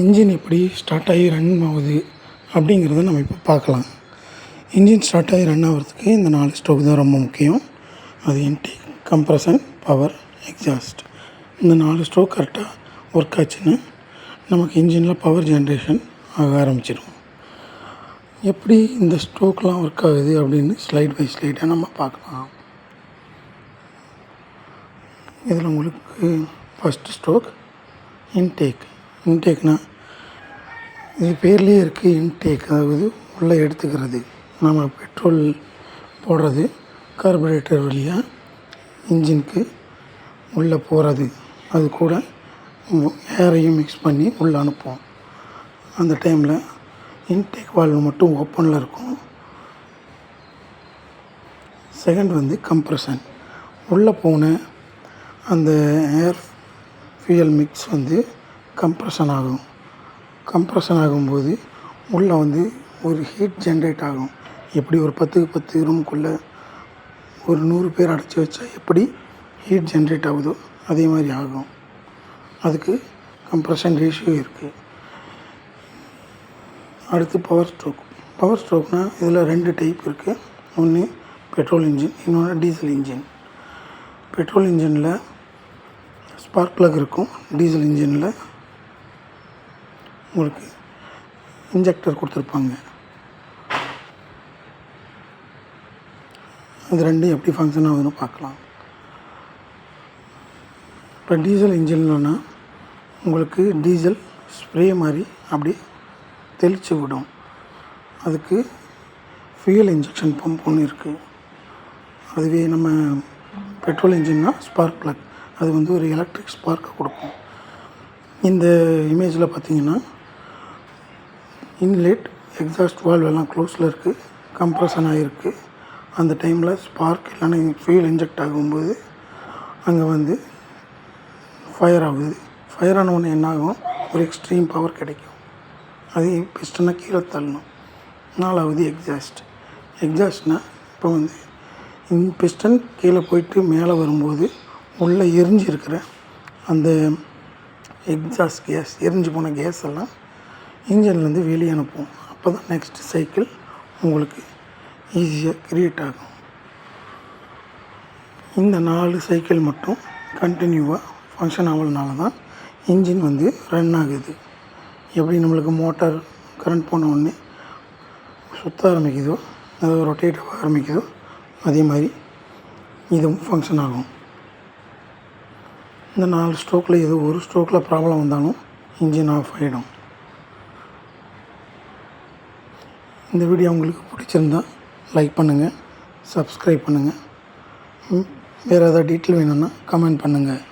Engine எப்படி start ஆகி run ஆகுது அப்படிங்கிறத நம்ம இப்போ பார்க்கலாம். இன்ஜின் ஸ்டார்ட் ஆகி ரன் ஆகிறதுக்கு இந்த 4 ஸ்ட்ரோக் தான் ரொம்ப முக்கியம். அது இன்டேக், கம்ப்ரஷன், பவர், எக்ஸாஸ்ட். இந்த 4 ஸ்ட்ரோக் கரெக்டாக ஒர்க் ஆச்சுன்னு நமக்கு இன்ஜினில் பவர் ஜென்ரேஷன் ஆக ஆரம்பிச்சிடும். எப்படி இந்த ஸ்ட்ரோக்லாம் ஒர்க் ஆகுது அப்படின்னு ஸ்லைட் பை ஸ்லைடாக நம்ம பார்க்கலாம். இதில் உங்களுக்கு ஃபஸ்ட்டு ஸ்ட்ரோக் இன்டேக்னால் இது பேர்லேயே இருக்குது. இன்டேக் அதாவது உள்ளே எடுத்துக்கிறது. நம்ம பெட்ரோல் போடுறது கார்பரேட்டர் வழியாக இன்ஜினுக்கு உள்ளே போகிறது. அது கூட ஏரையும் மிக்ஸ் பண்ணி உள்ளே அனுப்புவோம். அந்த டைமில் இன்டேக் வால்வு மட்டும் ஓப்பனில் இருக்கும். Second compression. உள்ளே போன அந்த ஏர் ஃபியூயல் மிக்ஸ் கம்ப்ரஷன் ஆகும். கம்ப்ரஷன் ஆகும்போது உள்ளே ஒரு ஹீட் ஜென்ரேட் ஆகும். எப்படி ஒரு 10க்கு 10 ரூமுக்குள்ளே ஒரு 100 பேர் அடைச்சி வச்சா எப்படி ஹீட் ஜென்ரேட் ஆகுதோ அதே மாதிரி ஆகும். அதுக்கு கம்ப்ரஷன் ரேஷியோ இருக்குது. அடுத்து பவர் ஸ்ட்ரோக்னால் இதில் 2 டைப் இருக்குது. ஒன்று பெட்ரோல் இன்ஜின், இன்னொன்று டீசல் இன்ஜின். பெட்ரோல் இன்ஜினில் ஸ்பார்க் ப்ளக் இருக்கும். டீசல் இன்ஜினில் உங்களுக்கு இன்ஜெக்டர் கொடுத்துருப்பாங்க. அது ரெண்டும் எப்படி ஃபங்க்ஷன் ஆகுதுன்னு பார்க்கலாம். இப்போ டீசல் இன்ஜின்லனா உங்களுக்கு டீசல் ஸ்ப்ரே மாதிரி அப்படி தெளித்து விடும். அதுக்கு ஃபியூயல் இன்ஜெக்ஷன் பம்ப் ஒன்று இருக்குது. அதுவே நம்ம பெட்ரோல் இன்ஜின்னா ஸ்பார்க் ப்ளக். அது ஒரு எலக்ட்ரிக் ஸ்பார்க்கை கொடுக்கும். இந்த இமேஜில் பார்த்தீங்கன்னா இன்லெட், எக்ஸாஸ்ட் வால்வ் எல்லாம் க்ளோஸில் இருக்குது. கம்ப்ரஷன் ஆகிருக்கு. அந்த டைமில் ஸ்பார்க் இல்லைன்னா ஃபியூயல் இன்ஜெக்ட் ஆகும்போது அங்கே ஃபயர் ஆகுது. ஃபயர் ஆனவுடனே என்ன ஆகும், ஒரு எக்ஸ்ட்ரீம் பவர் கிடைக்கும். அது பிஸ்டனை கீழே தள்ளணும். 4வது எக்ஸாஸ்ட்னால் இப்போ பிஸ்டன் கீழே போயிட்டு மேலே வரும்போது உள்ளே எரிஞ்சிருக்கிற அந்த எக்ஸாஸ்ட் கேஸ், எரிஞ்சு போன கேஸ் எல்லாம் இன்ஜின்லேருந்து வெளியே அனுப்புவோம். அப்போ தான் நெக்ஸ்ட் சைக்கிள் உங்களுக்கு ஈஸியாக க்ரியேட் ஆகும். இந்த 4 சைக்கிள் மட்டும் கண்டினியூவாக ஃபங்க்ஷன் ஆகலனால தான் இன்ஜின் ரன் ஆகுது. எப்படி நம்மளுக்கு மோட்டார் கரண்ட் போன உடனே சுற்ற ஆரம்பிக்குதோ, அது ரொட்டேட் ஆக ஆரம்பிக்குதோ, அதே மாதிரி இதுவும் ஃபங்க்ஷன் ஆகும். இந்த 4 ஸ்ட்ரோக்கில் ஏதோ ஒரு ஸ்ட்ரோக்கில் ப்ராப்ளம் வந்தாலும் இன்ஜின் ஆஃப் ஆகிடும். இந்த வீடியோ உங்களுக்கு பிடிச்சிருந்தா லைக் பண்ணுங்கள், சப்ஸ்கிரைப் பண்ணுங்கள். வேறு ஏதாவது டீட்டெயில் வேணும்னா கமெண்ட் பண்ணுங்கள்.